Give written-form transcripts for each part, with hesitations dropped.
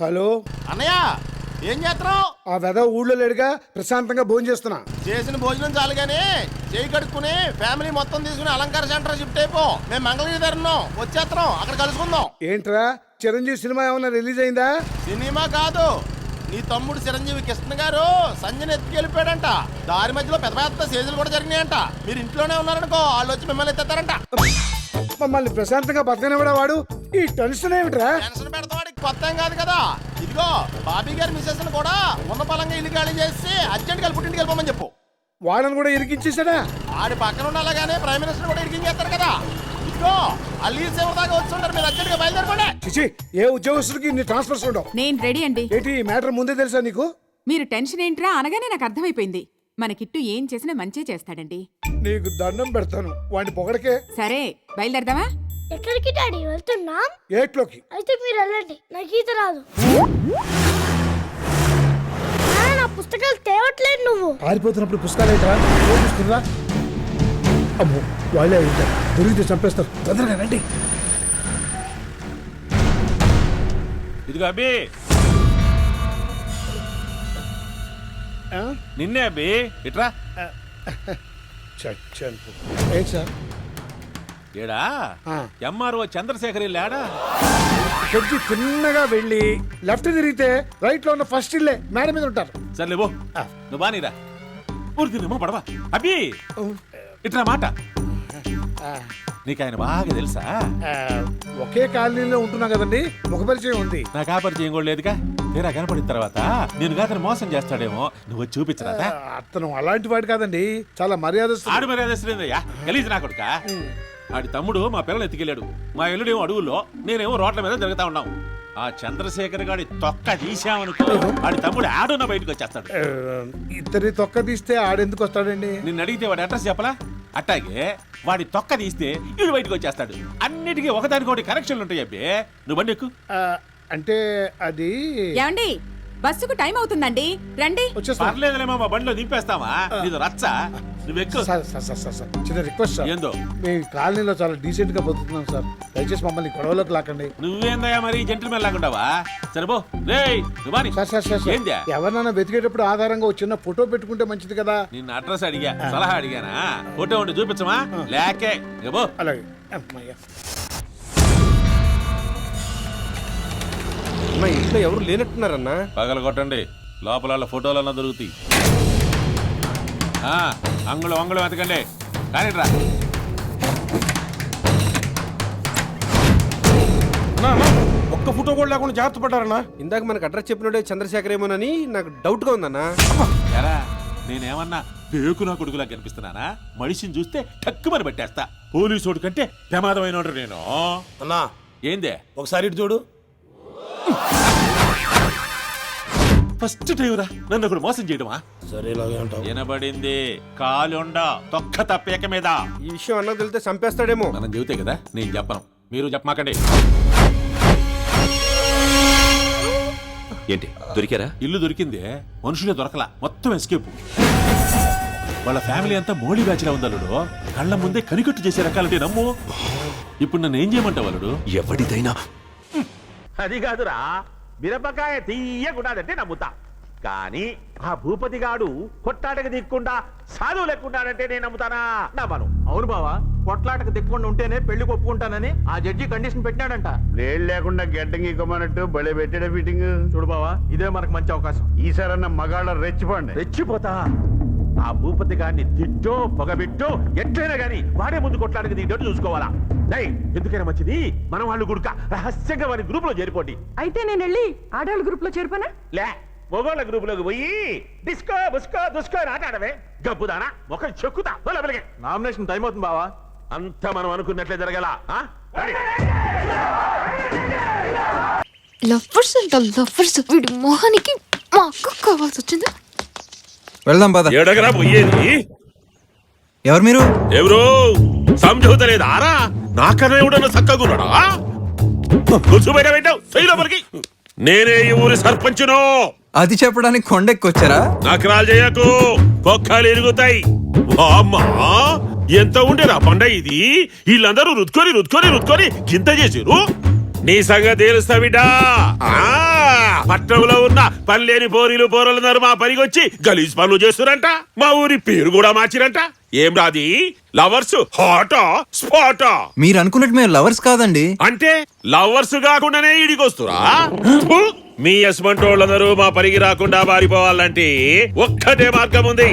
Hello అన్నయ్య ఏం చేస్తున్నావు? ఆ వెధ ఊళ్ళో లేడుగా, ప్రశాంతంగా భోజనం చేస్తున్నా. చేసిన భోజనం చాలు గానీ చేయి కడుక్కుని ఫ్యామిలీ మొత్తం తీసుకుని అలంకార సెంటర్ షిఫ్ట్ అయిపో. మేము మంగళగిరి దగ్గరున్నాం, వచ్చేస్తున్నాం, అక్కడ కలుసుకుందాం. ఏంట్రా చిరంజీవి సినిమా ఏమన్నా రిలీజ్ అయిందా? సినిమా కాదు, నీ తమ్ముడు చిరంజీవి కృష్ణ గారు సంజయ్ ఎత్తుకెళ్ళిపోయాడంట. దారి మధ్యలో పెద్ద పెద్ద సేజులు కూడా జరిగినాయంట. మీరు ఇంట్లోనే ఉన్నారనుకో, వాళ్ళు వచ్చి మిమ్మల్ని ఎత్తేస్తారంట. మమ్మల్ని ప్రశాంతంగా బతకనివ్వడా వాడు? ఈ టెన్షన్ ఏమిట్రా? టెన్షన్ పెడతావాడికి కొత్త ఏం కాదు కదా. ఇదిగో బాబీ గారి మిసెస్ కూడా ఉన్న పలంగా ఇల్లు ఖాళీ చేసి అర్జెంట్ గా పుట్టింటికి వెళ్ళిపోమని చెప్పు. వాళ్ళని కూడా ఇరికించేసాడా? ఆడి పక్కన ఉండాలగానే ప్రైమ్ మినిస్టర్ కూడా ఇరికించేస్తారు కదా. ఇదిగో అల్లి సేవ దాకా వచ్చుంటారు, మీరు అర్జెంట్ గా బయలుదేరకండి. చిచి, ఏ ఉద్యోగస్తుడికి ఇన్ని ట్రాన్స్ఫర్స్ ఉండవు. నేను రెడీ అండి. ఏంటి ఈ మ్యాటర్ ముందే తెలుసా నీకు? మీరు టెన్షన్ ఏంట్రా అనగానే నాకు అర్థమైపోయింది. మన కిట్టు ఏం చేసినా మంచే చేస్తాడండి. నీకు దండం పెడతాను వాడి పొగడకే. సరే బయలుదేరదామా? ఎక్కడికి డాడీ వెళ్తున్నాం? ఏట్లోకి. అయితే మీరు వెళ్ళండి, నాకు ఈత రాదు. నా పుస్తకాలు తేవట్లేదు నువ్వు. పారిపోతున్నప్పుడు పుస్తకాలు ఏంట్రా? చూసుకున్నా. అమ్మో వాళ్ళే ఉంటారు, దొరికితే చంపేస్తారు. తొందరగా రండి. ఇదిగో అబ్బి, ఆ? నిన్నే అబ్బి, ఇట్రా. చచ్చాను. ఏంటి సార్? ఏడా ఆ. ఎంఆర్ఓ చంద్రశేఖర్ లేడా? కొద్ది చిన్నగా వెళ్ళి లెఫ్ట్ తిరిగితే రైట్ లో ఉన్న ఫస్ట్ ఇల్లే, మేడ మీద ఉంటారు. సర్లే బో, ఆ. నువ్వు బానీరా. ఊరికి పడవా అబ్బి, ఇట్రా మాట. నీకు ఆయన బాగా తెలుసా? ఆ, ఒకే కాలనీలో ఉంటున్నాం కదండి, ముఖ పరిచయం ఉంది. నాకు ఆ పరిచయం కూడా లేదుగా. తీరా కనపడిన తర్వాత నేను అతను మోసం చేస్తాడేమో, నువ్వు వచ్చి చూపించరాదా? అతను అలాంటి వాడు కాదండి, చాలా మర్యాదస్తుడు. ఆడు మర్యాదయ్యా, గలీజ్ నా కొడుక. ఆడి తమ్ముడు మా పిల్లలు ఎత్తుకెళ్ళాడు. మా ఎల్లుడేమో అడుగుల్లో, నేనేమో రోడ్ల మీద జరుగుతా ఉన్నాం. ఆ చంద్రశేఖర్ గాడి తొక్క తీసామనుకో, ఆడి తమ్ముడు ఆడున్న బయటకు వచ్చేస్తాడు. ఇద్దరి తొక్క తీస్తే ఆడెందుకు వస్తాడండి? నిన్ను అడిగితే వాడి అడ్రస్ చెప్పలా? అట్టాగే వాడి తొక్క తీస్తే వీడు బయటకు వచ్చేస్తాడు. అన్నిటికీ ఒకదానికొకటి కనెక్షన్లు ఉంటాయి అబ్బే. నువ్వు బండి ఎక్కు. అంటే అది ఏమండి, బస్సుకు టైం అవుతుందండి, రండి. వచ్చేస్తా. పర్లేదులేమో, మా బండిలో దింపేస్తావా? నీది రచ్చ, నువ్వెక్కు. సార్, చిన్న రిక్వెస్ట్ సార్. ఏందో? మీ కాలనీలో చాలా డీసెంట్ గా బతుకుతున్నాం సార్, దయచేసి మమ్మల్ని గొడవలోకి లాకండి. నువ్వేందయ్యా మరి జెంటిల్మెన్ లాగుంటావా? సరిపో రేయ్ నువ్వు సార్ ఏందా? ఎవరినైనా వెతికేటప్పుడు ఆధారంగా ఒక చిన్న ఫోటో పెట్టుకుంటే మంచిది కదా. నిన్న అడ్రస్ అడిగా, సలహా అడిగానా? ఫోటో ఉండి చూపించమా? లేకే ఇగో. అలాగే. అమ్మయ్య. మా ఇంట్లో ఎవరు లేనట్టున్నారన్నా. పగల కొట్టండి, లోపల ఫోటోలన్నా దొరుకుతాయి. అంగుళం వెతకండి, కానీ రా. ఒక్క ఫోటో కూడా లేకుండా జాగ్రత్త పడ్డారన్నా. ఇందాక మనకు అడ్రస్ చెప్పినోడే చంద్రశేఖర్ ఏమోనని నాకు డౌట్ గా ఉందన్నా. ఎరా నేనేమన్నా పేకు నా కొడుకులా కనిపిస్తున్నానా? మనిషిని చూస్తే టక్కుమని పట్టేస్తా. పోలీసోడు కంటే ప్రమాదమైన నేను. అన్నా ఏందే? ఒకసారి ఇటు చూడు. ఫస్ట్ టైం రా నన్ను ఒకడు మోసం చేయడమా? సరే ఇలాగే అంటావు. వినబడింది, కాలుండ తొక్క తప్పేక మీద. ఈ విషయం అన్నకు తెలితే చంపేస్తాడేమో. మనం చెబితే కదా, నేను చెప్పను, మీరు చెప్పమాకండి. ఏంటి దొరికారా? ఇల్లు దొరికింది, మనుషులే దొరకలా, మొత్తం ఎస్కేప్. వాళ్ళ ఫ్యామిలీ అంతా మోడీ బ్యాచ్ లా ఉందల్లుడు. కళ్ళ ముందే కనికట్టు చేసే రకాలంటే నమ్ము. ఇప్పుడు నన్ను ఏం చేయమంటావు అల్లుడు? ఎవడిదైనా అది కాదురా, మిరపకాయ తీయకుండాదంటే నమ్ముతా. కానీ ఆ భూపతి గాడు కొట్లాటకు దిక్కుండా సాధువు లెక్కుంటాడంటే నేను నమ్ముతానా? నమ్మను. అవును బావా, కొట్లాటకు దిక్కుండా ఉంటేనే పెళ్లి ఒప్పుకుంటానని ఆ జడ్జి కండిషన్ పెట్టినాడంట. లేడు లేకుండా గెడ్డంగి ఇవ్వమన్నట్టు భలే పెట్టాడే ఫిట్టింగ్. చూడు బావా, ఇదే మనకు మంచి అవకాశం. ఈసారన్న మగాళ్ళ రెచ్చిపోండి. రెచ్చిపోతా. ఆ భూపతి గారిని తిట్టో పొగబెట్టో ఎట్లయినా గాని వాడే ముందు కొట్లాటకు దిగేట్టు చూసుకోవాలా. ఎందుకైనా మంచిది మనం వాళ్ళు గుడుక రహస్యంగా వారి గ్రూప్ లో చేరిపోండి. అయితే నేను వెళ్ళి ఆడవాళ్ళ గ్రూప్ లో చేరిపోనా? లే, మొగోళ్ళ గ్రూప్ లోకి పోయి డిస్కో బుస్కో దుస్కో అని ఆట ఆడవే. గబ్బుదానా ముఖం చెక్కుతా. నామినేషన్ టైం అవుతుంది బావా. అంతా మనం అనుకున్నట్లే జరగాల. లవ్వర్స్ లవ్వర్స్, వీడి మొహానికి మా అక్క కావాల్సి వచ్చింది. వెళ్దాం పద. ఎడగరా పోయేది? ఎవరు మీరు? ఎవరు సంజవుతలేదు ఆరా? నాకన్నా ఎవడన్నా చక్కగున్నాడా? కూర్చోబెట్ట పెట్టావు సైలోపలికి. నేనే ఈ ఊరి సర్పంచును. అది చెప్పడానికి కొండెక్కొచ్చారా? నకరాలు చేయకు, పొక్కలు ఎరుగుతాయి. అమ్మా ఎంత ఉండేరా పండ ఇది? వీళ్ళందరూ రుద్దుకొని గింత చేసిరు. నీ సంగతి తెలుస్తా బిడ్డా. పట్టణంలో ఉన్న పల్లెని పోరీలు పోరలున్నారు మా పనికొచ్చి గలీజ్ పనులు చేస్తురంట. మా ఊరి పేరు కూడా మార్చిరంట. ఏం రాది లవర్స్ హాటా స్పాటా? మీరు అనుకున్నట్టు మేము లవర్స్ కాదండి. అంటే లవర్స్ కాకుండానే ఈడికొస్తురా? ఫు! మీ యశ్మంటోళ్ళందరూ మా పనికి రాకుండా మారిపోవాలంటే ఒక్కటే మార్గం ఉంది.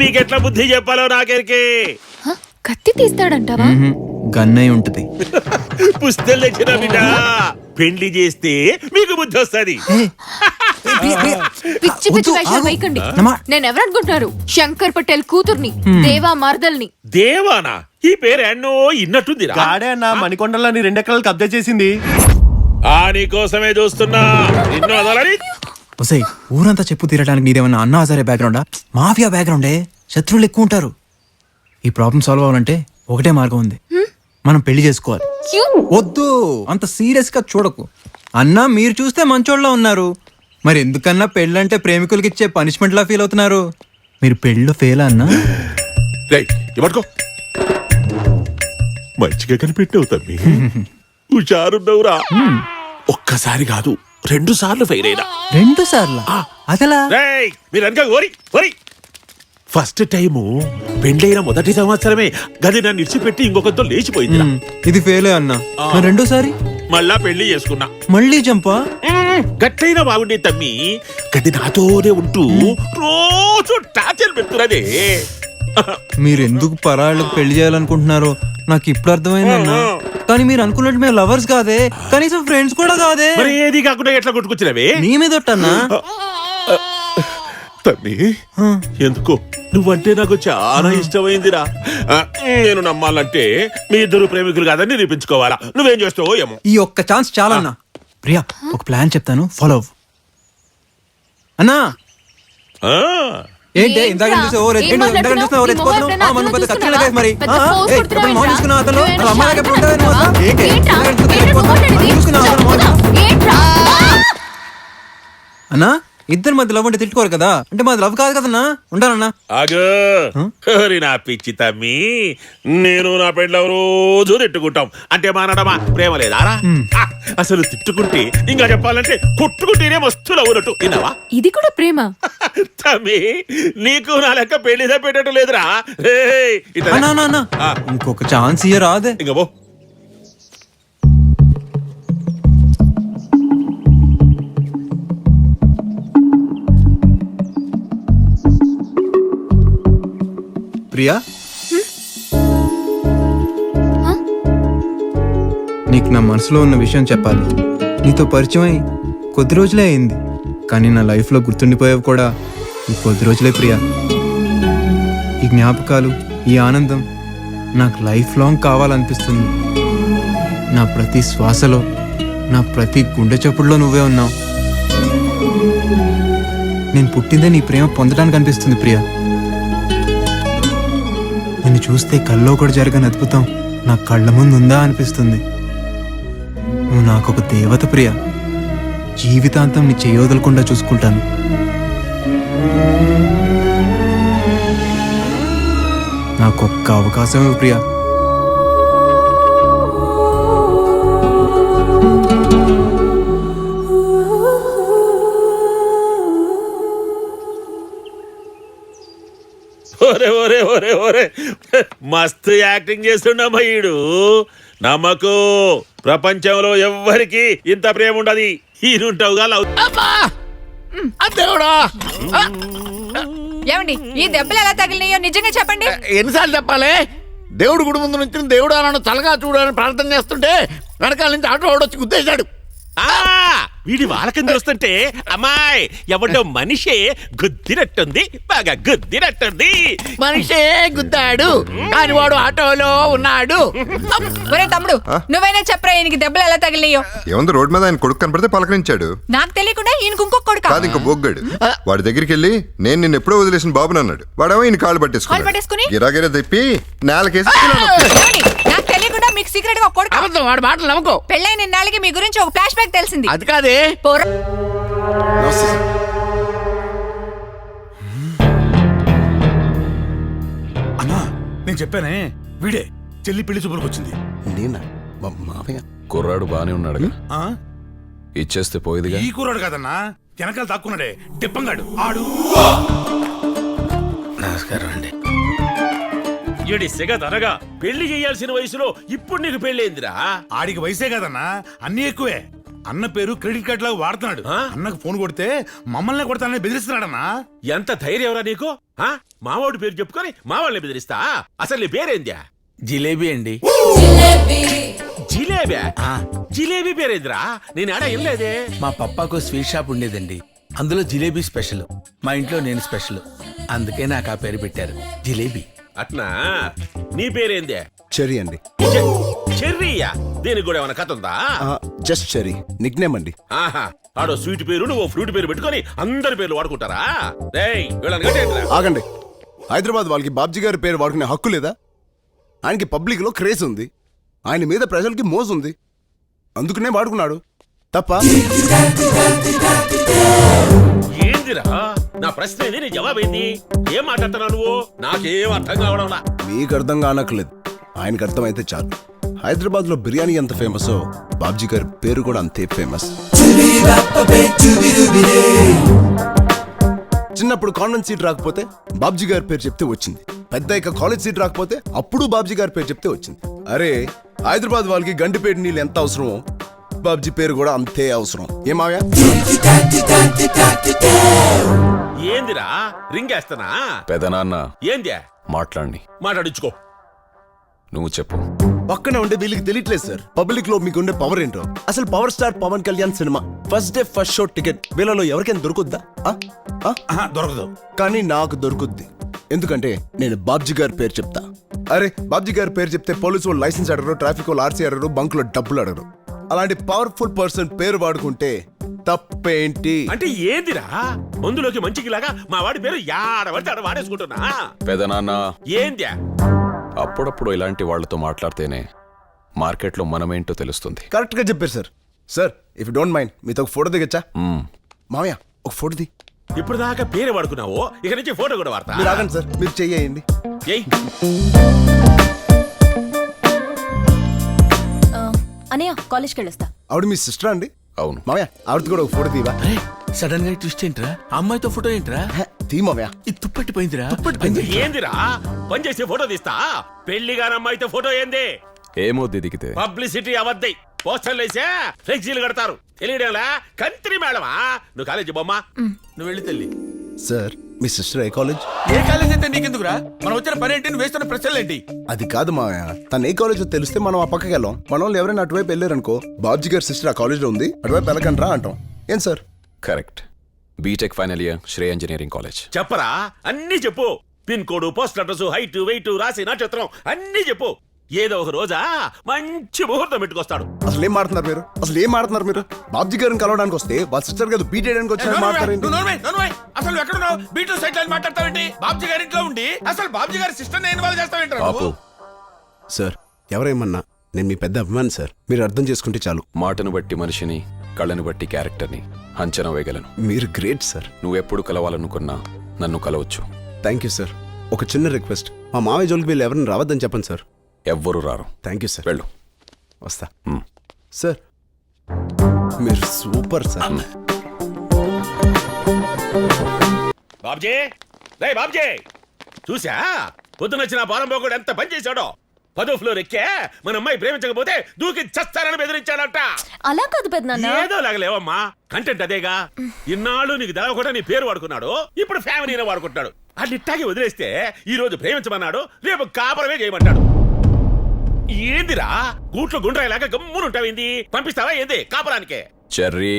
మీకెట్లా బుద్ధి చెప్పాలో నాకెరికే. హ? కత్తి తీస్తాడంటావా? గన్నయ్య ఉంటది. పుస్తలు తెచ్చిన బిడ్డ పెళ్లి చేస్తే మీకు బుద్ధి వస్తుంది. పిచ్చి పిచ్చి వేషాలు వేయకండి. నేను ఎవరనుకుంటున్నారు? శంకర్ పటేల్ కూతుర్ని, దేవా మర్దల్ని. దేవానా? ఈ పేరు ఎన్నో ఇన్నట్టుందిరా. గాడే అన్న మణికొండలోని 2 ఎకరాలు కబ్జా చేసింది. నీకోసమే చూస్తున్నా. నిన్ను వదలని. ఒసై ఊరంతా చెప్పు తీరడానికి నీదేమన్నా అన్నా హజారే బ్యాక్గ్రౌండా? మాఫియా బ్యాక్గ్రౌండే. శత్రువులు ఎక్కువ ఉంటారు. ఈ ప్రాబ్లం సాల్వ్ అవ్వాలంటే ఒకటే మార్గం ఉంది. మనం పెళ్లి చేసుకోవాలి. వద్దు అంత సీరియస్ గా చూడకు అన్నా. మీరు చూస్తే మంచోళ్ళ ఉన్నారు, మరి ఎందుకన్నా పెళ్ళంటే ప్రేమికులకి ఇచ్చే పనిష్మెంట్ లా ఫీల్ అవుతున్నారు. మీరు పెళ్ళిలో ఫెయిల్ అన్నా? ఇవ్వడుకో. మంచిగా కనిపెట్టావు తమ్మి. హుషారున్నావురా. ఒక్కసారి కాదు 2 సార్లు ఫెయిల్ అయినా. 2 సార్లు? అదలా? మీరు అనక ఓరి ఓరి. ఫస్ట్ టైము పెళ్ళైన మొదటి సంవత్సరమే గది నన్ను ఇడిచిపెట్టి ఇంకొకరితో లేచిపోయింది. ఇది ఫెయిల్ అన్నా. రెండోసారి మళ్ళా పెళ్లి చేసుకున్నా. మళ్ళీ చంపా? గట్లయినా బాగుండే తమ్మి. గది నాతోనే ఉంటూ రోజు టార్చర్ పెడుతున్నదే. మీరు ఎందుకు పరాళ్ళకు పెళ్లి చేయాలనుకుంటున్నారో నాకు ఇప్పుడు అర్థమైందన్నా. కానీ మీరు అనుకున్నట్టు మేము లవర్స్ కాదే, కనీసం ఫ్రెండ్స్ కూడా కాదే. మరి ఏది కాకుండా ఎట్లా కొట్టుకొచ్చినవే? నీ మీద ఒట్టన్నా. తమ్మి ఎందుకో నువ్వంటే నాకు చాలా ఇష్టమైందిరా. నేను నమ్మాలంటే మీ ఇద్దరు ప్రేమికులు కాదని నిరూపించుకోవాలా. నువ్వేం చేస్తావో ఏమో. ఈ ఒక్క ఛాన్స్ చాలన్నా. ప్రియా ఒక ప్లాన్ చెప్తాను, ఫాలో అవ్వు. అన్నా ఏంటి ఇందాక అన్నా ఇద్దరు మధ్య లవ్ అంటే తిట్టుకోరు కదా, అంటే మాది లవ్ కాదు కదన్నా. ఉంటానన్నా. ఆగు నా పిచ్చి తమ్మి. నేను నా పెళ్ళ రోజు తిట్టుకుంటాం అంటే మానడమా ప్రేమ లేదారా? అసలు తిట్టుకుంటే ఇంకా చెప్పాలంటే కొట్టుకుంటేనే మస్తు లవ్వునట్టు. విన్నావా? ఇది కూడా ప్రేమ? తమ్మి నీకు నా లెక్క పెళ్లి పెట్టడం లేదురా. ఇంకొక ఛాన్స్ ఇయ్య రాదే. ఇంక పో. ప్రియా నీకు నా మనసులో ఉన్న విషయం చెప్పాలి. నీతో పరిచయం కొద్ది రోజులే అయింది, కానీ నా లైఫ్లో గుర్తుండిపోయేవి కూడా ఈ కొద్ది రోజులే ప్రియా. ఈ జ్ఞాపకాలు, ఈ ఆనందం నాకు లైఫ్ లాంగ్ కావాలనిపిస్తుంది. నా ప్రతి శ్వాసలో, నా ప్రతి గుండె చప్పుడులో నువ్వే ఉన్నావు. నేను పుట్టిందే నీ ప్రేమ పొందడానికి అనిపిస్తుంది ప్రియా. నిన్ను చూస్తే కల్లో కూడా జరగని అద్భుతం నా కళ్ళ ముందు ఉందా అనిపిస్తుంది. నువ్వు నాకొక దేవత ప్రియా. జీవితాంతం నీ చేయొదలకుండా చూసుకుంటాను. నాకొక్క అవకాశం ఇవ్వు ప్రియా. ఒరే ఒరే ఒరే ఒరే మస్తు యాక్టింగ్ చేస్తుండమ్మా ఈడు. నమ్మకు ప్రపంచంలో ఎవ్వరికి ఇంత ప్రేమ ఉండదు. ఈయనుంటావుగా దేవుడా ఏమండి ఈ దెబ్బలు ఎలా తగిలినాయో నిజంగా చెప్పండి. ఎన్నిసార్లు చెప్పాలి? దేవుడు గుడి ముందు నుంచి దేవుడు అలా తలగా చూడాలని ప్రార్థన చేస్తుంటే వెనకాల నుంచి ఆటో వచ్చి గుద్దేశాడు. వీడి వాళ్ళకం చూస్తుంటే అమ్మాయి ఎవడో మనిషే గుద్దినట్టుంది, బాగా గుద్దినట్టుంది. మనిషే గుద్దాడు కానీ వాడు ఆటోలో ఉన్నాడు. ఒరే తమ్ముడు నువ్వైనా చెప్పరా ఈయనకి దెబ్బలు ఎలా తగిలినాయో? ఏముంది, రోడ్ మీద ఆయన కొడుకు కనపడితే పలకరించాడు. నాకు తెలియకుండా ఈయనకు ఇంకొక కొడుకు కాదు, ఇంకో బొగ్గాడు. వాడి దగ్గరికి వెళ్ళి నేను నిన్ను ఎప్పుడో వదిలేసిన బాబుని అన్నాడు. వాడేమో ఈయన కాళ్ళు పట్టేసుకుని గిరాగిరా తెప్పి నేలకేసి నాకు తెలియకుండా మీకు సీక్రెట్ గా కొడుకు. అబద్ధం, వాడి మాటలు నమ్మకో. పెళ్ళైన నాలుగు మీ గురించి ఒక ఫ్లాష్ బ్యాక్ తెలిసింది. అది కాదే. అన్నా నేను చెప్పానే వీడే చెల్లి పెళ్లి చూపులకు వచ్చింది. మామయ్య కుర్రాడు బానే ఉన్నాడు. ఇచ్చేస్తే పోయేదిగా. ఈ కూరడు కాదన్నా, వెనకాల దాక్కున్నాడే టిప్పంగాడు ఆడు. నమస్కారం అండి. ఏడి సెగదనగా పెళ్లి చేయాల్సిన వయసులో ఇప్పుడు నీకు పెళ్ళేందిరా? ఆడికి వయసే కాదన్నా, అన్ని ఎక్కువే. అన్న పేరు క్రెడిట్ కార్డ్ లాగా వాడుతున్నాడు. అన్నకు ఫోన్ కొడితే మమ్మల్ని కొడతానని బెదిరిస్తున్నాడన్నా. ఎంత ధైర్యంరా నీకు? మావాడి పేరు చెప్పుకొని మావాళ్ళని బెదిరిస్తా? అసలు నీ పేరేంద్యా? జిలేబీ అండి. జిలేబీ? జిలేబీ పేరేందిరా? నేను ఆడ ఏం లేదే. మా పప్పాకు స్వీట్ షాప్ ఉండేదండి, అందులో జిలేబీ స్పెషల్. మా ఇంట్లో నేను స్పెషల్, అందుకే నాకు ఆ పేరు పెట్టారు జిలేబీ. అట్నా? నీ పేరేందే? చెర్రీ అండి. చెర్రీయా? దీనికి కూడా ఏమైనా కథ ఉందా? జస్ట్ చెర్రీ, నిక్ నేమ్ అండి. ఆహా, ఆడో స్వీట్ పేరు నువ్వు ఫ్రూట్ పేరు పెట్టుకొని అందరి పేర్లు వాడుకుంటారా? రేయ్, వీళ్ళని కట్టేయండిరా. ఆగండి, హైదరాబాద్ వాళ్ళకి బాబ్జీ గారి పేరు వాడుకునే హక్కు లేదా? ఆయనకి పబ్లిక్ లో క్రేజ్ ఉంది, ఆయన మీద ప్రజలకి మోజు ఉంది, అందుకనే వాడుకున్నాడు తప్ప. ఏందిరా నా ప్రశ్న ఏంది, నీ జవాబేంది? ఏం మాట్లాడుతున్నావు నువ్వు? నాకేం అర్థం కావడంలా. మీకు అర్థం కానక్కర్లేదు, ఆయనకు అర్థమైతే చాలు. హైదరాబాద్ లో బిర్యానీ ఎంత ఫేమస్, బాబ్జీ గారి పేరు కూడా అంతే ఫేమస్. చిన్నప్పుడు కాన్వెంట్ సీట్ రాకపోతే బాబ్జీ గారి పేరు చెప్తే వచ్చింది, పెద్ద ఇక కాలేజ్ సీట్ రాకపోతే అప్పుడు బాబ్జీ గారి పేరు చెప్తే వచ్చింది. అరే, హైదరాబాద్ వాళ్ళకి గండిపేట నీళ్ళు ఎంత అవసరమో బాబ్జీ పేరు కూడా అంతే అవసరం. ఏమావ్యా? ఏందిరా రింగేస్తానా? పెదనాన్న ఏంది మాట్లాడి మాట్లాడించుకో. నువ్వు చెప్పు. పక్కనే ఉండే వీళ్ళకి తెలియట్లేదు సార్, పబ్లిక్ లో మీకుండే పవర్ ఏంటో. అసలు power star Pawan Kalyan cinema first day first show ticket వీళ్ళలో ఎవరికైనా దొరుకుద్దా? దొరకదు. కానీ నాకు దొరుకుద్ది, ఎందుకంటే నేను బాబ్జీ గారి పేరు చెప్తా. అరే, బాబ్జీ గారి పేరు చెప్తే పోలీసు వాళ్ళు లైసెన్స్ అడగరు, ట్రాఫిక్ వాళ్ళు ఆర్సీ అడగరు, బంక్ లో డబ్బులు అడగరు. అలాంటి పవర్ఫుల్ పర్సన్ పేరు వాడుకుంటే తప్పేంటి? అంటే ఏందిరా, మందులోకి మంచికి లాగా మా వాడి పేరు యాడబడితే ఆడ వాడేసుకుంటున్నా? పెదనాన్న, ఏంద్యా? అప్పుడప్పుడు ఇలాంటి వాళ్ళతో మాట్లాడితేనే మార్కెట్లో మనమేంటో తెలుస్తుంది. కరెక్ట్ గా చెప్పారు sir. Sir, if you don't mind మీతో ఒక ఫోటో దిగచ్చా? మామయ్య, ఒక ఫోటో ది. ఇప్పుడు దాకా పేరు వాడుకున్నావు, ఇక నుంచి ఫోటో కూడా వాడతా. మీరు ఆగండి సార్, మీరు చెయ్యండి. అనయ్య, కాలేజ్కి వెళ్ళొస్తా. ఆవిడ మీ సిస్టర్ అండి? అవును. మామయ్య, ఆవిడతో కూడా ఒక ఫోటో తీవా? సడన్ గా ట్విస్ట్ ఏంట్రా? అమ్మాయితో ఫోటో ఏంట్రా? తీ మామయ్య. ఇది తుప్పట్టిపోయిందిరా. ఏందిరా పని చేసి ఫోటో తీస్తా? పెళ్లిగానమ్మాయితో ఫోటో ఏంది? ఏమో దిగితే పబ్లిసిటీ అవద్దై పోస్టర్లు వేసా ఫ్లెక్సీలు కడతారు, తెలియడంలా? కంత్రి మేడమా నువ్వు? కాలేజీ బొమ్మ నువ్వు వెళ్ళి తల్లి. సార్, మీ సిస్టర్ ఏ కాలేజ్? ఏ కాలేజ్ అయితే నీకెందుకురా? మనం వచ్చిన పని ఏంటి, నువ్వు వేస్తున్న ప్రశ్నలు ఏంటి? అది కాదు మామయ్య, తను ఏ కాలేజ్ తెలిస్తే మనం ఆ పక్కకి వెళ్ళాం. మన వాళ్ళు ఎవరైనా అటువైపు వెళ్ళారనుకో, బాబ్జీ గారి సిస్టర్ ఆ కాలేజ్ లో ఉంది, అటువైపు వెళ్ళకండి రా అంటాం. ఏం sir? Correct. BTech final year, Shreya engineering college. చెప్పరా, అన్ని చెప్పు. Pin code, post address, height, weight, రాసి నక్షత్రం అన్ని చెప్పు. ఏదో ఒక రోజా మంచి ముహూర్తం పెట్టుకొస్తాడు. అసలు ఏం మాట్లాడుతున్నారు మీరు? మీరు బాబ్జీ గారిని కలవడానికి వస్తే వాళ్ళ సిస్టర్ గారు బీట్ చేయడానికి వచ్చారు. అసలు ఎక్కడున్నావు? బీటూ సైట్ లో మాట్లాడతావేంటి? బాబ్జీ గారి ఇంట్లో ఉండి అసలు బాబ్జీ గారి సిస్టర్ ఇన్వాల్వ్ చేస్తావేంటి? సార్, ఎవరేమన్నా నేను మీ పెద్ద అభిమాని సార్, మీరు అర్థం చేసుకుంటే చాలు. మాటను బట్టి మనిషిని, కళ్ళను బట్టి క్యారెక్టర్ని అంచనా వేయగలను. మీరు గ్రేట్ సార్. నువ్వు ఎప్పుడు కలవాలనుకున్నా నన్ను కలవచ్చు. Thank you sir. ఒక చిన్న రిక్వెస్ట్, మా మావయ్య జోలికి వీళ్ళు ఎవరిని రావద్దని చెప్పండి సార్. ఎవ్వరూ రారు. Thank you sir. వెళ్ళు. వస్తా. సార్, మీరు సూపర్ సార్. బాబ్జీ, రే బాబ్జీ, చూసా పొద్దునొచ్చిన పారంభోగుడు ఎంత పని చేశాడో. 10వ ఫ్లోర్ ఎక్కే మన అమ్మాయి ప్రేమించకపోతే దూకి చస్తారని బెదిరించాడట. అలా కాదు పెద్దనాన్న. ఏదో లాగలేవమ్మా, కంటెంట్ అదేగా. ఇన్నాళ్ళు నీకు తెలవకుండా నీ పేరు వాడుకున్నాడు, ఇప్పుడు ఫ్యామిలీనే వాడుకుంటాడు. అట్లిట్టాగే వదిలేస్తే ఈ రోజు ప్రేమించమన్నాడు, రేపు కాపరమే చేయమంటాడు. ఏందిరా గూట్లో గుండ్రాయిలాగా గమ్మునుంటావేంది? పంపిస్తావా ఏంది కాపరానికే? చెర్రీ,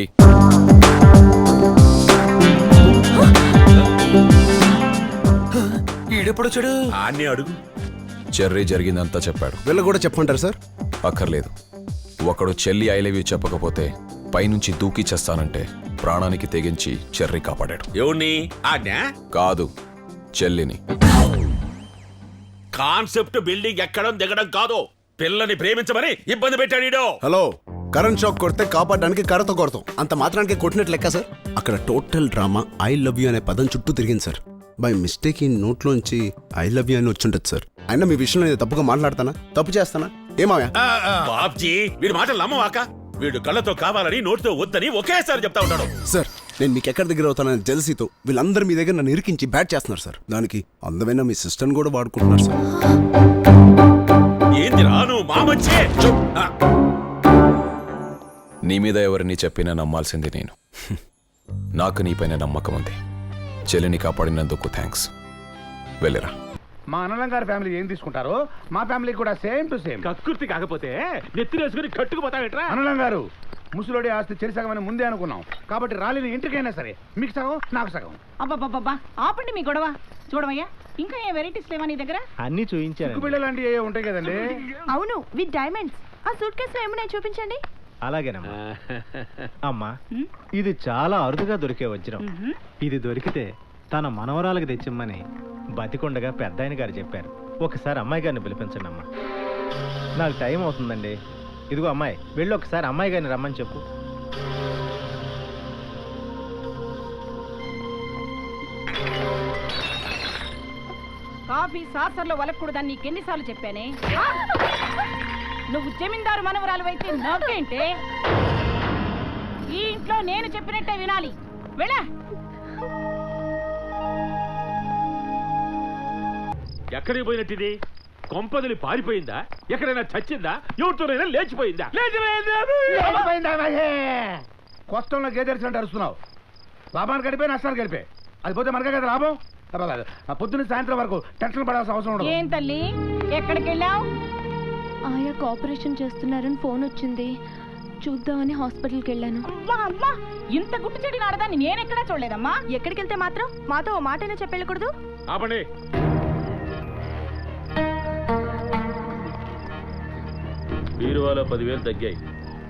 ఈడెప్పుడు వచ్చాడు? అన్నీ అడుగు. చెర్రీ జరిగిందంతా చెప్పాడు. వీళ్ళు కూడా చెప్పంటారు సార్? అక్కర్లేదు. ఒకడు చెల్లి ఐ లవ్ యూ చెప్పకపోతే పైనుంచి దూకి చేస్తానంటే ప్రాణానికి తెగించి చెర్రీ కాపాడాడు. ఎవరిని? ఆజ్ఞ కాదు, చెల్లిని. కాన్సెప్ట్ బిల్డింగ్ ఎక్కడం దిగడం కాదు, పిల్లని ప్రేమించమని ఇబ్బంది పెట్టాడు. హలో, కరెంట్ షాక్ కొడితే కాపాడడానికి కర్రతో కొడతాం, అంత మాత్రానికి కొట్టినట్లు లెక్క సార్. అక్కడ total drama I love you అనే పదం చుట్టూ తిరిగింది సార్. బై మిస్టేక్ ఈ నోట్లోంచి ఐ లవ్ యూ అని వచ్చుంటది సార్. అయినా మీ విషయంలో నేను తప్పుగా మాట్లాడతానా, తప్పు చేస్తానా? ఏమాయా? బాబ్జీ, వీడి మాటలు నమ్మవాక. వీడు కళ్ళతో కావాలని నోటితో వద్దని ఒకేసారి చెప్తా ఉంటాడు. సార్ నేను మీకు ఎక్కడ దగ్గర అవుతానని జెలసీతో వీళ్ళందరూ మీ దగ్గర నన్ను ఇరికించి బ్యాట్ చేస్తున్నారు సార్. దానికి అందమైన మీ సిస్టర్ని కూడా వాడుకుంటున్నారు సార్. ఏంది రాను మామచ్చే. నీ మీద ఎవరిని చెప్పినా నమ్మాల్సింది నేను. నాకు నీపైన నమ్మకం ఉంది. చెల్లిని కాపాడినందుకు థ్యాంక్స్. వెళ్ళరా. మా అన్నలం గారి ఫ్యామిలీ ఏం తీసుకుంటారో మా ఫ్యామిలీ కూడా సేమ్ టు సేమ్. కక్కుర్తి కాకపోతే నెత్తిరేసుకుని కట్టుకుపోతావేట్రా? అన్నలం గారు ముసలోడి ఆస్తి చెరి సగం అని ముందే అనుకున్నాం కాబట్టి రాలిని ఇంటికైనా సరే మీకు సగం నాకు సగం. అబ్బబ్బబ్బా ఆపండి మీ గొడవ. చూడవయ్యా ఇంకా ఏ వెరైటీస్ లేవా నీ దగ్గర? అన్ని చూయించారు. బిళ్ళలాంటివి ఏ ఉంటాయి కదండి. అవును విత్ డైమండ్స్. ఆ సూట్ కేసులో ఏమున్నాయి చూపించండి. అలాగేనమ్మా. అమ్మా ఇది చాలా అరుదుగా దొరికే వజ్రం. ఇది దొరికితే తన మనవరాలకు తెచ్చిమ్మని బతికొండగా పెద్ద ఆయన గారు చెప్పారు. ఒకసారి అమ్మాయి గారిని పిలిపించండి అమ్మా. నాకు టైం అవుతుందండి. ఇదిగో అమ్మాయి వెళ్ళి ఒకసారి అమ్మాయి గారిని రమ్మని చెప్పు. కాఫీ సాసర్లో వలకూడదని నీకెన్నిసార్లు చెప్పానే? నువ్వు జమీందారు మనవరాలు అయితే నాకేంటే? ఈ ఇంట్లో నేను చెప్పినట్టే వినాలి. వెళ్ళా. ఎక్కడికి పోయినట్టిది? కొంపదిలి పారిపోయిందా? ఎక్కడైనా చచ్చిందా? ఎవరితోనైనా లేచిపోయిందా? కొత్తంలో గేదెరిసినట్టు అరుస్తున్నావు. లాభాన్ని గడిపే నష్టాన్ని గడిపే అది పోతే మనకే కదా లాభం. పొద్దున్న సాయంత్రం వరకు టెన్షన్ పడాల్సిన అవసరం ఉండదు. ఏం తల్లి ఎక్కడికి వెళ్ళావు? ఆయాకు ఆపరేషన్ చేస్తున్నారని ఫోన్ వచ్చింది. చూద్దామని హాస్పిటల్కి వెళ్ళాను. ఇంత గుట్టు చెడిన ఆడదాన్ని నేనెక్కడా చూడలేదమ్మా. ఎక్కడికి వెళ్తే మాత్రం మాతో ఓ మాటైనా చెప్పెళ్ళకూడదు? ఆపండి. బీరువాలో 10,000 తగ్గాయి.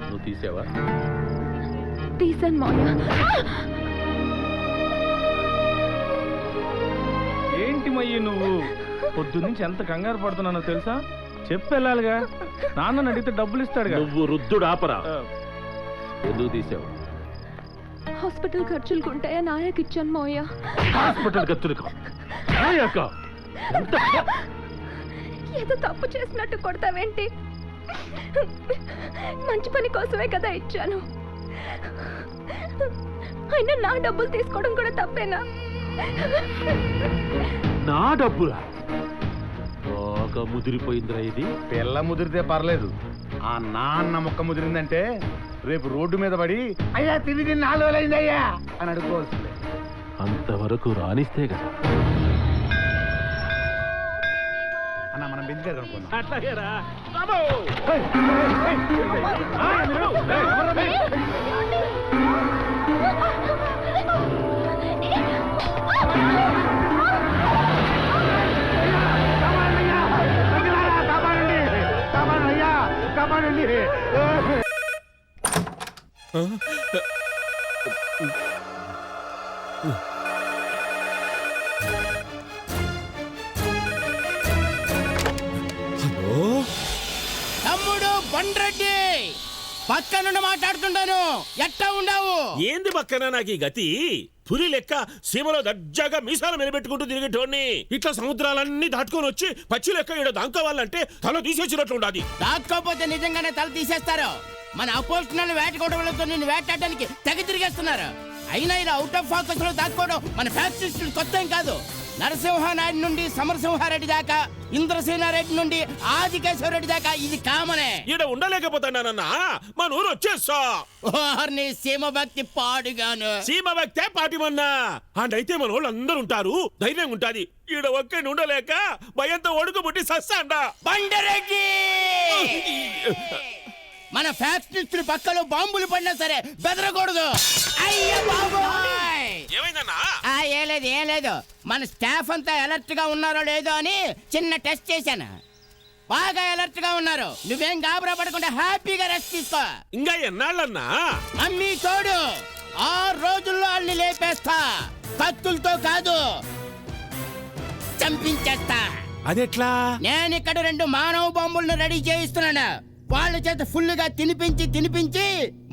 నువ్వు తీసావా? తీసాను మావయ్య. ఏంటి మయ్యి నువ్వు పొద్దున్నుంచి ఎంత కంగారు పడుతున్నానో తెలుసా? చెప్పెళ్ళాలిగా. నాన్నని అడిగితే డబ్బులు ఇస్తాడుగా. నువ్వు రుద్దుడు ఆపరా. ఎందుకు తీసావు? హాస్పిటల్ ఖర్చులకు ఉంటాయా నాయకు ఇచ్చాను మావయ్య. హాస్పిటల్ ఖర్చులకు ఏదో తప్పు చేసినట్టు కొడతావేంటి? మంచి పని కోసమే కదా ఇచ్చాను. అయినా నా డబ్బులు తీసుకోవడం కూడా తప్పేనా? నా డబ్బులా? బాగా ముదిరిపోయిందిరా ఇది. పిల్ల ముదిరితే పర్లేదు. ఆ నాన్న మొక్క ముదిరిందంటే రేపు రోడ్డు మీద పడి అయ్యా తిరిగి 4 వేలు అయింది అయ్యా అని అడుకోవాల్సిందే. అంతవరకు రానిస్తే కదా అన్న మనం బెంచ్ అనుకున్నాం. అట్లాగేరా. తమ్ముడు బండ్రెడ్డి పక్కనుండి మాట్లాడుతుంటాను. ఎట్టా ఉండవు? ఏంది పక్కన నాకు ఈ గతి? పులి లెక్క సీమలో దర్జాగా మీసాలు మెలిపెట్టుకుంటూ తిరిగేటోడిని ఇట్లా సముద్రాలన్నీ దాటుకొని వచ్చి పచ్చి లెక్క ఈడ దాంకోవాలంటే తల తీసేసినట్లు ఉండాది. దాక్కోపోతే నిజంగానే తల తీసేస్తారు. మన అపోజిషన్ వేటకోవడంతో నిన్ను వేటాడడానికి తెగ తిరిగేస్తున్నారు. అయినా ఇలా అవుట్ ఆఫ్ ఫోకస్ లో దాక్కోవడం మన ఫ్యాక్టరీ కొత్త ఏం కాదు. నరసింహానాయుడు నుండి సమరసింహారెడ్డి దాకా, ఇంద్రసేనారెడ్డి నుండి ఆదికేశ్వరరెడ్డి దాకా ఇది కామనే. ఈడ ఉండలేకపోతానన్నా మన ఊరు వచ్చేస్తా. ఓర్ని సీమ భక్తి పాడుగాను. సీమ భక్తే పాటిమన్నా అండైతే మన వాళ్ళు అందరూ ఉంటారు, ధైర్యం ఉంటాది. ఈడ ఒక్క ఉండలేక భయంతో ఒడుకు పుట్టి సస్సాండా. బండరెడ్డి మన ఫ్యాక్టరీ పక్కలో బాంబులు పడినా సరే బెదరకూడదు. అయ్య బాబోయ్! ఏమైందన్నా? ఏం లేదు మన స్టాఫ్ అంతా అలర్ట్ గా ఉన్నారో లేదో అని చిన్న టెస్ట్ చేశాను. బాగా అలర్ట్ గా ఉన్నారు. నువ్వేం గాబరా పడకుండా హ్యాపీగా రెస్ట్ తీసుకో. ఇంకా ఎన్నాళ్ళన్నా? మమ్మీ తోడు 6 రోజుల్లో వాళ్ళని లేపేస్తా. కత్తులతో కాదు, చంపించేస్తా. అదెట్లా? నేను ఇక్కడ 2 మానవ బాంబులను రెడీ చేయిస్తున్నాను. వాళ్ళ చేత ఫుల్ గా తినిపించి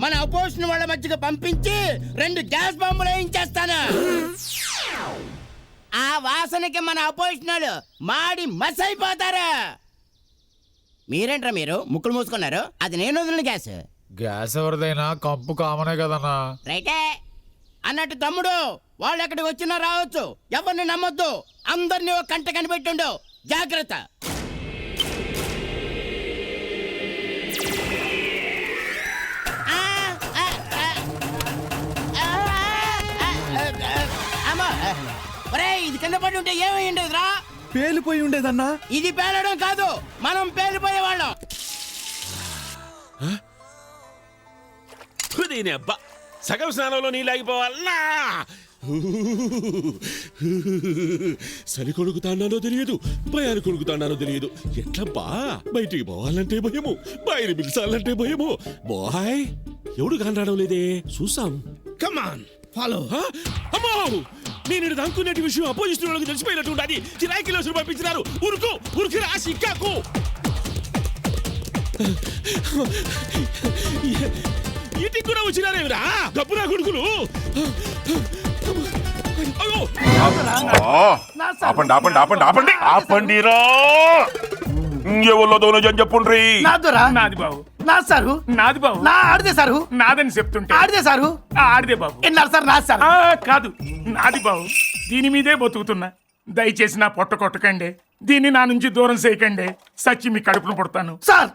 మన అపోజిషన్ వాళ్ళ మధ్యకి పంపించి 2 గ్యాస్ బాంబులు వేయించేస్తాను. ఆ వాసనకి మన అపోజిషన్ వాళ్ళు మాడి మసైపోతారు. మీరేంట్రా మీరు ముక్కులు మూసుకున్నారు? అది నేను వదిలిన గ్యాస్. గ్యాస్ ఎవరిదైనా కంపు కామనే కదన్నా. రైటే అన్నట్టు తమ్ముడు, వాళ్ళు ఎక్కడికి వచ్చినా రావచ్చు, ఎవరిని నమ్మొద్దు, అందరినీ ఒక కంట కనిపెట్టుండు, జాగ్రత్త. ఇది కింద పడి ఉంటే ఏమైండేదిరా? పేలిపోయి ఉండేదన్నా. ఇది పేలడం కాదు, మనం పేలిపోయే వాళ్ళం. దీని అబ్బా సగం స్నానంలో నీళ్ళాగిపోవాలన్నా. చలి కొడుకుతాడానో తెలియదు, భయాన్ని కొడుకుతాడానో తెలియదు. ఎట్లబ్బా బయటికి పోవాలంటే భయము, బయలు పిలిచాలంటే భయము. బాయ్ ఎవడు కానరావడం లేదే, చూసాం. Come on follow. అమ్మో నేను అనుకున్నట్టు విషయం అపోజిషన్ వాళ్ళకి తెలిసిపోయినట్టు ఉండాలి. కిరాయి కిలోసులు పంపించినారు. ఉరుకు ఉరికి రాసి ఇక్కాకు. ఇంటికి కూడా వచ్చినారేమిరా గప్పురా కొడుకులు. ఆపండి ఆపండి ఆపండి ఆపండి ఆపండిరా. ఎవరిలోనో చెప్పుండ్రి. నాది బాబు. నా సారు నాది బాబు. నా ఆడిదే సారు నాదని చెప్తుంటే ఆడిదే సారు ఆడిదే బాబు. ఎన్నారు సార్ నాది సార్ కాదు నాది బాబు. దీని మీదే బతుకుతున్నా. దయచేసి నా పొట్ట కొట్టకండి, దీన్ని నా నుంచి దూరం చేయకండి. సచ్చి మీ కడుపును పుడతాను సార్.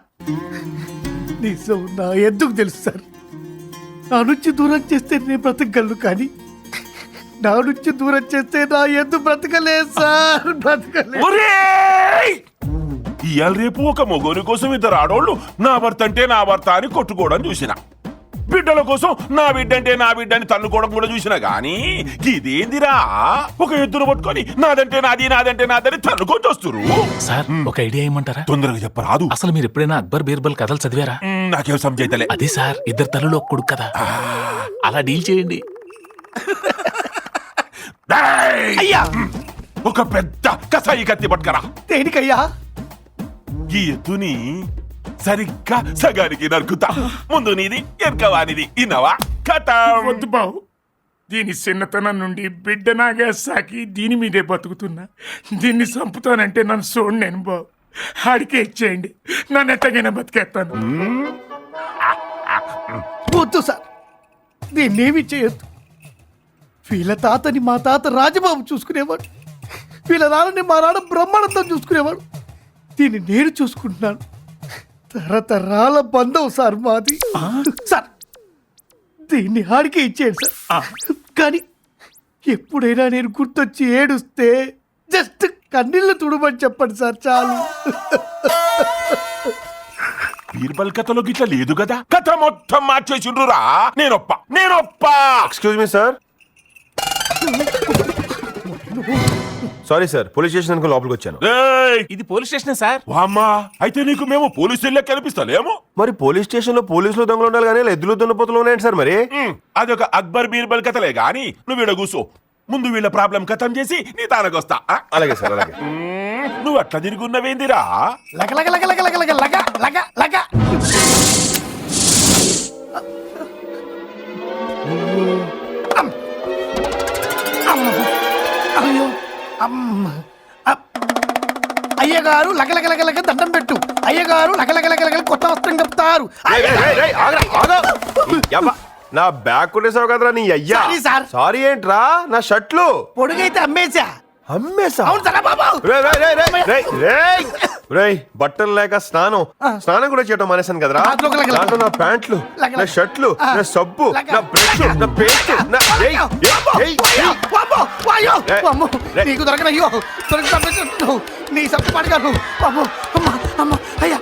నిజం నా ఎందుకు తెలుసు సార్. నా నుంచి దూరం చేస్తే నేను బ్రతకగలను, కానీ నా నుంచి దూరం చేస్తే నా ఎద్దు బ్రతకలేదు సార్, బ్రతకలేదు. ఇవాళ రేపు ఒక మొగోని కోసం ఇద్దరు ఆడోళ్ళు నా భర్త అంటే నా భర్త అని కొట్టుకోవడం చూసిన. బిడ్డల కోసం నా బిడ్డ అంటే నా బిడ్డ అని తన్నుకోవడం కూడా చూసిన. గాని ఇదేందిరా, ఒక ఎద్దును పట్టుకొని నాదంటే నాది నాదంటే నాదని తన్నుకొని వస్తురు. సార్ ఒక ఐడియా ఏమంటారా? తొందరగా చెప్పరాదు. అసలు మీరు ఎప్పుడైనా అక్బర్ బీర్బల్ కథలు చదివారా? నాకేం సంజయితలే. అదే సార్, ఇద్దరు తల్లులు ఒక కొడుకు కదా, అలా డీల్ చేయండి. అయ్యా ఒక పెద్ద కసాయి కత్తి పట్టుకరా. దేనికయ్యా? ఈ ఎద్దుని సరిగ్గా సగానికి నరుకుతా. ముందు నీది ఎనకవానిది. ఇన్నవా కథం. వద్దు బావు, దీని చిన్నతనం నుండి బిడ్డ నాగా సాకి దీని మీదే బతుకుతున్నా. దీన్ని చంపుతానంటే నన్ను చూడు నేను బావు. ఆడికే ఇచ్చేయండి, నన్ను ఎట్టగైనా బతికేస్తాను. వద్దు సార్, దీన్నేమి చేయొద్దు. వీళ్ళ తాతని మా తాత రాజబాబు చూసుకునేవాడు, వీళ్ళ నాన్నని మా నాన్న బ్రహ్మానందం చూసుకునేవాడు. దీన్ని నేను చూసుకుంటున్నాను. తరతరాల బంధం సార్ మాది. సార్ దీన్ని ఆడికే ఇచ్చేయండి సార్. కానీ ఎప్పుడైనా నేను గుర్తొచ్చి ఏడుస్తే జస్ట్ కన్నీళ్ళు తుడమని చెప్పండి సార్, చాలు. బీర్బల్ కథలో గిట్ల లేదు కదా. కథ మొత్తం మార్చేసిండ్రురా. నేనొప్ప. Excuse me sir. Sorry sir, police station అనుకో లోపలికి వచ్చాను. ఇది పోలీస్ స్టేషన్ సార్. వామ్మా, అయితే నీకు మేము పోలీసు స్టేషన్ కనిపిస్తలేము. మరి పోలీస్ స్టేషన్ లో పోలీసులు దొంగలు ఉండాలి కానీ ఎద్దులు దున్నపోతులు ఉన్నాయండి సార్. మరి అదొక అక్బర్ బీర్బల్ కథలే గాని నువ్వు ఈడ కూసో. ముందు వీళ్ళ ప్రాబ్లం ఖతం చేసి నీ తానకొస్తా. అలాగే సార్, అలాగే. నువ్వు అట్లా తిరుగున్నవేందిరా? లగ లగ లగ లగ లగ లగ లగ లగ లగ. అయ్యో అయ్యగారు లగలగలగలగ దండం పెట్టు. అయ్యగారు లగలగలగలగ కొత్త వస్త్రం కప్తారు. నా బ్యాగ్ కొట్టేసావు కదరా నీ అయ్యా. సారీ ఏంట్రా, నా షర్ట్లు పొడుగైతే అమ్మేశా. అవును సరే బాబు. రేయ్ బట్టలు లేక స్నానం కూడా చేయటం మానేశాను కదరా. దాంట్లో నా ప్యాంట్లు, నా షర్ట్లు, నా సబ్బు, నా బ్రష్, నా పేస్ట్, నీకు దొరకనయ్యో దొరికి నీ సబ్బు పడగాను. బాబు అమ్మ అమ్మ అయ్యా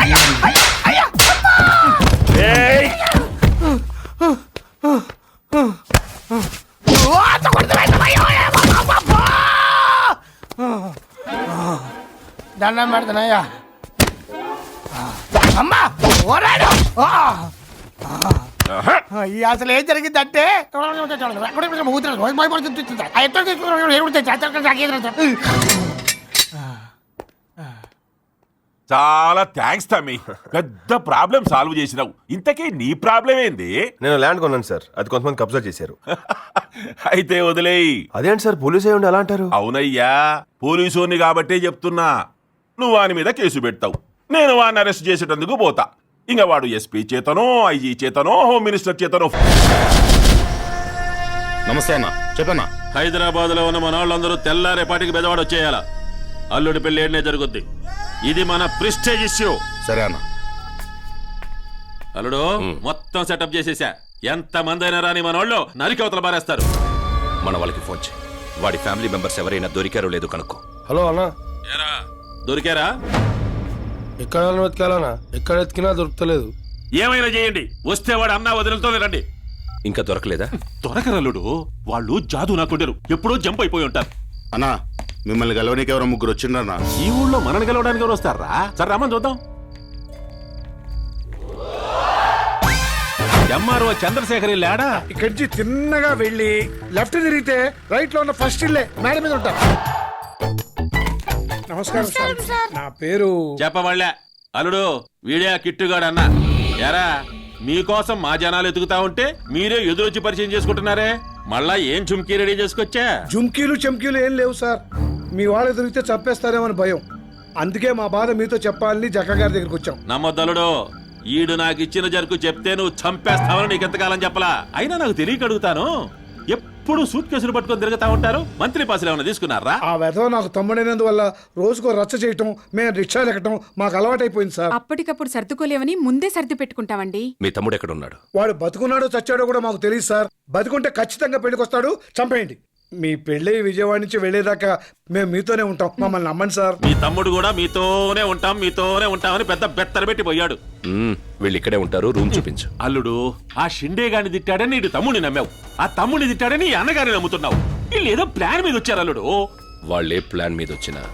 అయ్యా అయ్యా దండం పెడతానయ్యా. అమ్మా ఓరాడు. అసలు ఏం జరిగిందంటే చాలా థ్యాంక్స్ తమ్మి, పెద్ద ప్రాబ్లం సాల్వ్ చేసినావు. ఇంతకీ నీ ప్రాబ్లం ఏంది? నేను ల్యాండ్ కొన్నాను సార్, అది కొంతమంది కబ్జా చేశారు. అయితే వదిలేయి. అదేంటి సార్, పోలీసు అయ్యి ఎలా అంటారు? అవునయ్యా, పోలీసోని కాబట్టే చెప్తున్నా. నువ్వు వాని మీద కేసు పెడతావు, నేను వాడిని అరెస్ట్ చేసేటందుకు పోతా. ఇంకా వాడు ఎస్పీ చేతనో, ఐజీ చేతనో, హోమ్ మినిస్టర్ చేతనో. నమస్తే అన్న, చెప్పన్నా. హైదరాబాద్ లో ఉన్న మన వాళ్ళందరూ తెల్లారేపాటికి బెదవాడ వచ్చేయాల. అల్లుడి పెళ్లి ఏడనే జరుగుద్ది. ఇది మన ప్రిస్టేజ్ ఇష్యూ. సరే అన్న. అల్లుడు మొత్తం సెటప్ చేసేసా. ఎంత మంది అయినా రాని మన వాళ్ళు నరికి అవతల పారేస్తారు. మన వాళ్ళకి ఫోన్ చేయి, వాడి ఫ్యామిలీ మెంబర్స్ ఎవరైనా దొరికారో లేదు కనుక్కో. హలో అన్న, ఏరా దొరికారా? ఎక్కడ వెతకాలన్నా? ఎక్కడ వెతికినా దొరుకుతలేదు. ఏమైనా చేయండి, వస్తే వాడు అన్నా వదిలితోనే రండి. ఇంకా దొరకలేదా? దొరకరల్లుడు, వాళ్ళు జాదు నాకుండరు, ఎప్పుడో జంప్ అయిపోయి ఉంటారు. అన్నా, మిమ్మల్ని గెలవనీకి ఎవరో ముగ్గురు వచ్చిండ్రన్నా. ఈ ఊళ్ళో మనల్ని గెలవడానికి ఎవరు వస్తారా? సరే రమ్మని చూద్దాం. ఎంఆర్ఓ చంద్రశేఖర్ లేడా? ఇక్కడి నుంచి తిన్నగా వెళ్ళి లెఫ్ట్ తిరిగితే రైట్ లో ఉన్న ఫస్ట్ ఇల్లే, మేడ మీద ఉంటా. నమస్కారం సార్, నా పేరు చెప్పవాళ్లే. అల్లుడు వీడే కిట్టుగాడు అన్న. ఎరా మీకోసం మా జనాలు ఎతుకుతా ఉంటే మీరే ఎదురొచ్చి పరిచయం చేసుకుంటున్నారే. మళ్ళా ఏం చుమ్కీ రెడీ చేసుకొచ్చా? జుమ్కీలు చెమ్కీలు ఏం లేవు సార్. మీ వాళ్ళు దొరికితే చంపేస్తారేమని భయం. అందుకే మా బాధ మీతో చెప్పాలని జక్క గారి దగ్గరికి వచ్చాం. నమ్మొద్దలుడు, ఈడు నాకు ఇచ్చిన జరుకు చెప్తే నువ్వు చంపేస్తావని నీకెంతకాలం చెప్పలా. అయినా నాకు తెలియక అడుగుతాను, ఎప్పుడు సూట్ కేసులు పట్టుకొని తిరుగుతా ఉంటారు. మంత్రి పాసులు ఏమైనా తీసుకున్నారా? ఆ వెధవ నాకు తమ్ముడైనందువల్ల రోజుకో రచ్చ చేయటం, మేము రిక్షాలు ఎక్కటం మాకు అలవాటైపోయింది సార్. అప్పటికప్పుడు సర్దుకోలేవని ముందే సర్ది పెట్టుకుంటామండి. మీ తమ్ముడు ఎక్కడ ఉన్నాడు? వాడు బతుకున్నాడో చచ్చాడో కూడా మాకు తెలియదు సార్. బతుకుంటే ఖచ్చితంగా పెళ్లికొస్తాడు, చంపేయండి. మీ పెళ్లి విజయవాడ నుంచి వెళ్లేదాకా మేము మీతోనే ఉంటాం, మమ్మల్ని నమ్మండి సార్. మీ తమ్ముడు కూడా మీతోనే ఉంటామని పెద్ద బెత్తర పెట్టి పోయాడు. వీళ్ళు ఇక్కడే ఉంటారు, రూమ్ చూపించు. అల్లుడు, ఆ షిండే గాని తిట్టాడని నీడు తమ్ముడిని నమ్మావు, ఆ తమ్ముడిని తిట్టాడని ఈ అన్నగారిని నమ్ముతున్నావు. వీళ్ళు ఏదో ప్లాన్ మీద వచ్చారు అల్లుడు. వాళ్ళే ప్లాన్ మీద వచ్చినా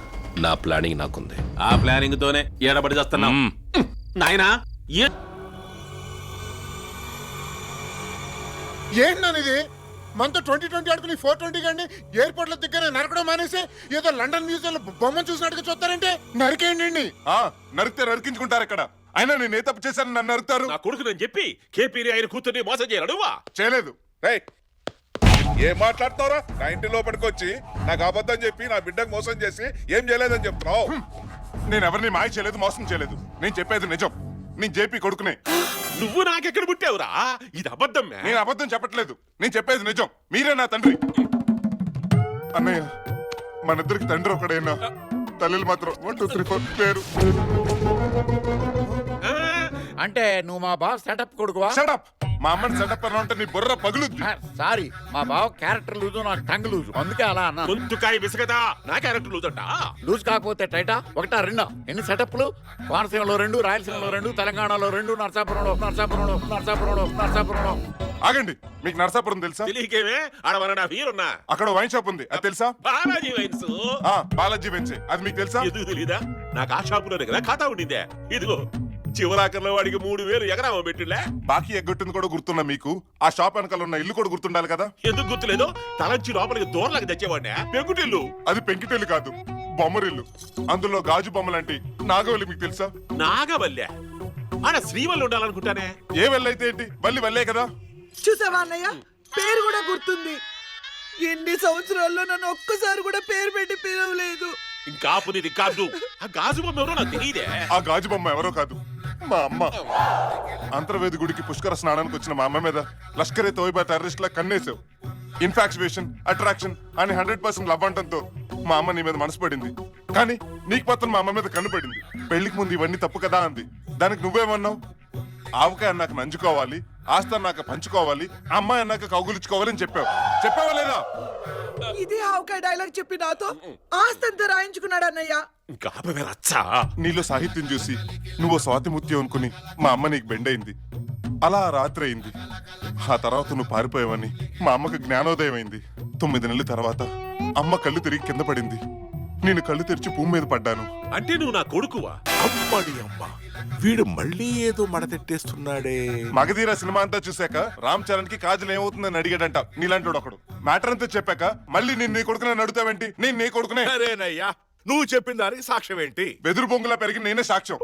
నా ప్లానింగ్ నాకుంది. ఆ ప్లానింగ్ తోనే ఏడబడి చేస్తున్నాం. నాయనా ఏంటన్నానిది? మనతో 2020 ఆడుకుని 420 కండి ఎయిర్పోర్ట్ లో దగ్గర నరకడం మానేసి ఏదో లండన్ మ్యూజియం లో బొమ్మను చూసినట్టుగా చూస్తారంటే నరికేయండి. నరికితే నరికించుకుంటారు ఇక్కడ. అయినా నేను ఏ తప్పు చేశాను నన్ను నరుకుతారు? నా కొడుకు నేను చెప్పి కేపీని ఆయన కూతుర్ని మోసం చేయడు. చేయలేదు. ఏం మాట్లాడతావురా? నా ఇంటి లోపలికి వచ్చి నాకు అబద్ధం చెప్పి నా బిడ్డకు మోసం చేసి ఏం చేయలేదని చెప్తున్నావు? నేను ఎవరిని మాయ చేయలేదు, మోసం చేయలేదు. నేను చెప్పేది నిజం. నేను జేపీ కొడుకునే. నువ్వు నాకెక్కడ పుట్టావురా? ఇది అబద్ధం. నేను అబద్ధం చెప్పట్లేదు, నేను చెప్పేది నిజం. మీరే నా తండ్రి. అన్నయ్య, మన ఇద్దరికి తండ్రి ఒకడైనా తల్లిలు మాత్రం 1 2 3 4 పేరు. అంటే నువ్వు మా బావ సెటప్ కొడుకువా? షటప్. మా అమ్మని సెటప్ అని అంటే నీ బుర్ర పగులుద్ది. సారీ, మా బావ క్యారెక్టర్ లూజు, నాకు టంగ్ లూజు, అందుకే అలా అన్నా. గొంతుకాయ విసగదా? నా క్యారెక్టర్ లూజంట. లూజ్ కాకపోతే టైటా? ఒకటా రెండా? ఎన్ని సెటప్లు? కోనసీమలో 2, రాయలసీమలో 2, తెలంగాణలో 2, నరసాపురంలో. ఆగండి, మీకు నరసాపురం తెలుసా? తెలియకేమే, ఆడవరడా వీరున్నా. అక్కడ వైన్ షాప్ ఉంది, అది తెలుసా? బాలాజీ వైన్స్. బాలాజీ వెంచే, అది మీకు తెలుసా? ఎందుకు తెలీదా? నాకు ఆ షాపులోనే కదా ఖాతా ఉండిందే. ఇదిగో చివరాకర్లో వాడికి 3000 ఎకరామో పెట్టిలే. బాకీ ఎగ్గొట్టింది కూడా గుర్తున్నా మీకు? ఆ షాప్ వెనకాల ఉన్న ఇల్లు కూడా గుర్తుండాలి కదా? ఎందుకు గుర్తులేదు? తలంచి లోపలికి దూరలాగా తెచ్చేవాడిని. పెంకుటిల్లు. అది పెంకిటెల్లు కాదు, బొమ్మరిల్లు. అందులో గాజు బొమ్మలాంటి నాగవల్లి మీకు తెలుసా? నాగవల్లి ఆడ శ్రీవల్లి ఉండాలనుకుంటానే. ఏ వెళ్ళైతే ఏంటి, వల్లి వల్లే కదా. చూసావా అన్నయ్య, పేరు కూడా గుర్తుంది. ఎన్ని సంవత్సరాల్లో నన్ను ఒక్కసారి కూడా పేరు పెట్టి పిలవలేదు. ఇంకా పునిది కాదు. ఆ గాజు బొమ్మ ఎవరో నాకు తెలియదే. ఆ గాజు బొమ్మ ఎవరో కాదు, మా అమ్మ. అంతర్వేది గుడికి పుష్కర స్నానానికి వచ్చిన మా అమ్మ మీద లష్కరే తోయిబా టెర్రరిస్ట్ లా కన్నేసావు. ఇన్ఫాక్చువేషన్, అట్రాక్షన్ అని 100% లవ్ అంటంతో మా అమ్మ నీ మీద మనసు పడింది. కానీ నీకు మాత్రం మా అమ్మ మీద కన్ను పడింది. పెళ్లికి ముందు ఇవన్నీ తప్పు కదా అంది. దానికి నువ్వేమన్నావు? ఆవకాయ అన్నాక నంచుకోవాలి, ఆస్తి అన్నాక పంచుకోవాలి, అమ్మాయి అన్నాక కౌగులించుకోవాలని చెప్పావా లేదా? ఇది ఆవకాయ డైలాగ్ చెప్పి నాతో ఆస్తంతా రాయించుకున్నాడు అన్నయ్య. నీలో సాహిత్యం చూసి నువ్వు స్వాతి ముత్యం అనుకుని మా అమ్మ నీకు బెండైంది. అలా రాత్రి అయింది. ఆ తర్వాత నువ్వు పారిపోయావని మా అమ్మకు జ్ఞానోదయం అయింది. 9 నెలల తర్వాత అమ్మ కళ్ళు తిరిగి కింద పడింది. నేను కళ్ళు తెరిచి భూమి మీద పడ్డాను. అంటే నువ్వు నా కొడుకువా? అమ్మడి అమ్మ, వీడు మళ్ళీ ఏదో మడతెట్టేస్తున్నాడే. మగధీర సినిమా అంతా చూశాక రామ్ చరణ్ కి కాజల్ ఏమవుతుందని అడిగాడంట నీలాంటి ఒకడు. మ్యాటర్ అంతా చెప్పాక మళ్ళీ నేను నీ కొడుకునే అడుగుతావేంటి? నేను నీ కొడుకునే. అరేనయ్యా, నువ్వు చెప్పిన దానికి సాక్ష్యం ఏంటి? వెదురు బొంగులా పెరిగి నేనే సాక్ష్యం.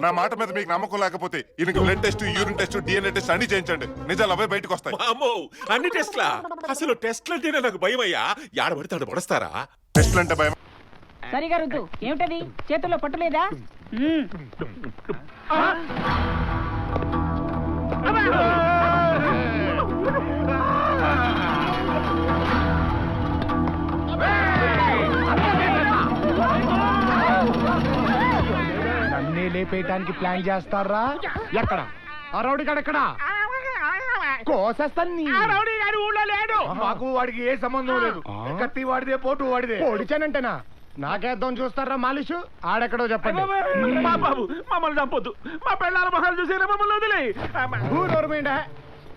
నా మాట మీద మీకు నమ్మకం లేకపోతే ఈయనకి blood test, urine test, DNA test అన్ని చేయించండి. నిజాలు అవే బయటకు వస్తాయి. అమ్మో అన్ని టెస్ట్లా? అసలు టెస్ట్లు అంటేనే నాకు భయం అయ్యా. యాడబడితే ఆడ పడస్తారా? టెస్ట్లు అంటే భయం. సరిగా రుద్దు. ఏమిటది చేతుల్లో పట్టలేదా? నన్నే లేపేయటానికి ప్లాన్ చేస్తారా? ఎక్కడ ఆ రౌడీ ఎక్కడ కోసేస్తాను. ఊళ్ళో లేడు. మాకు వాడికి ఏ సంబంధం లేదు. కత్తి వాడిదే, పోటు వాడిదే. పొడిచానంటేనా నాకేద్దాం చూస్తారా మాలిషు? ఆడెక్కడో చెప్పండి. బాబు మమ్మల్ని చంపొద్దు. మా పిల్లల మొహాలు చూసేనా మమ్మల్ని వదిలే.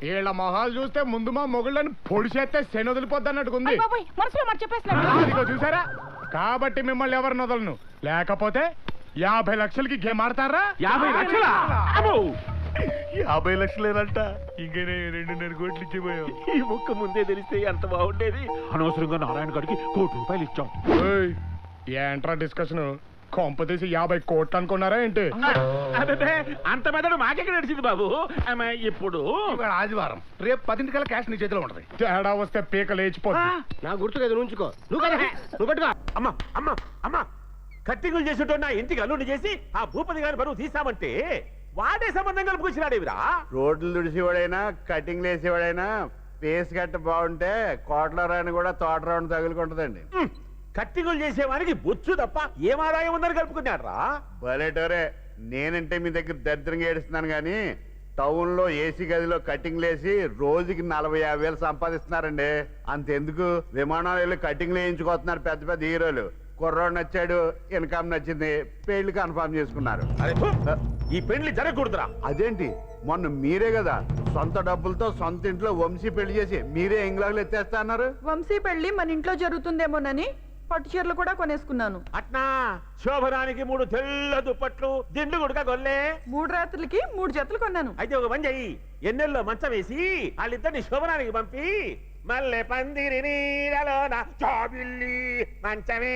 వీళ్ళ మొహాలు చూస్తే ముందు మా మొగుళ్ళని పొడి చేస్తే శని వదిలిపోద్ది అన్నట్టుకుంది. మనసులో మాట చెప్పేస్తున్నాడు. ఇదిగో చూసారా? కాబట్టి మిమ్మల్ని ఎవరిని వదలను. లేకపోతే 50 లక్షలకి గేమ్ ఆడతారా? 50 లక్షలా? 50 లక్షలేనంట. ఇంకనే 2.5 కోట్లు ఇచ్చిపోయావు. ఈ ముక్క ముందే తెలిస్తే ఎంత బాగుండేది. అనవసరంగా నారాయణ గారికి ₹1,00,00,000 ఇచ్చాం. ఏంట్రా డిస్కషన్? కొంపతీసి 50 కోట్లు అనుకున్నారా ఏంటి? అంత మెదడు మాకెక్కడ నడిచింది బాబు. ఇప్పుడు ఆదివారం, రేపు 10 క్యాష్ నీ చేతిలో ఉంటది. తేడా వస్తే పీక లేచిపోతుంది. నా గుర్తు కదా, ఉంచుకో. నువ్వు పెట్టుకో. అమ్మా అమ్మా అమ్మా, కట్టింగులు చేసేటో నా ఇంటికి అల్లుండి చేసి ఆ భూపతి గారి బరువు తీసామంటే వాడే సంబంధం కలుపుకొచ్చినాడేవిరా. రోడ్లు తుడిసేవాడైనా, కటింగ్ వేసేవాడైనా ఫేస్ కట్ బాగుంటే కోట్ల రాని కూడా తోట రాని తగులుకుంటదండి. కట్టింగులు చేసేవానికి బొచ్చు తప్ప ఏం ఆదాయం ఉందని కలుపుకున్నాడ్రా. భలేటోరే, నేనంటే మీ దగ్గర దరిద్రంగా ఏడుస్తున్నాను కానీ టౌన్ లో ఏసీ గదిలో కటింగ్లు వేసి రోజుకి 40-50 వేలు సంపాదిస్తున్నారండి. అంతెందుకు, విమానాలు వెళ్ళి కటింగ్లు వేయించుకోతున్నారు పెద్ద పెద్ద హీరోలు. కుర్రోడు నచ్చాడు, ఇన్కమ్ నచ్చింది, పెళ్లి కన్ఫర్మ్ చేసుకున్నారు. ఈ పెళ్లి జరగకూడదురా. అదేంటి, మొన్న మీరే కదా సొంత డబ్బులతో సొంత ఇంట్లో వంశీ పెళ్లి చేసి మీరే ఇంగ్లాండ్ ఎత్తేస్తా అన్నారు. వంశీ పెళ్లి మన ఇంట్లో జరుగుతుందేమోనని పట్టు చీరలు కూడా కొనేసుకున్నాను. అట్నా శోభనానికి 3 తెల్ల దుప్పట్లు, దిండు గుడక గొల్లే. 3 రాత్రులకి 3 జతలు కొన్నాను. అయితే ఒక పని చెయ్యి, ఎన్నెల్లో మంచం వేసి వాళ్ళిద్దరిని శోభనానికి పంపి మల్లె పందిరి నీడలోన చాబిల్లి మంచమే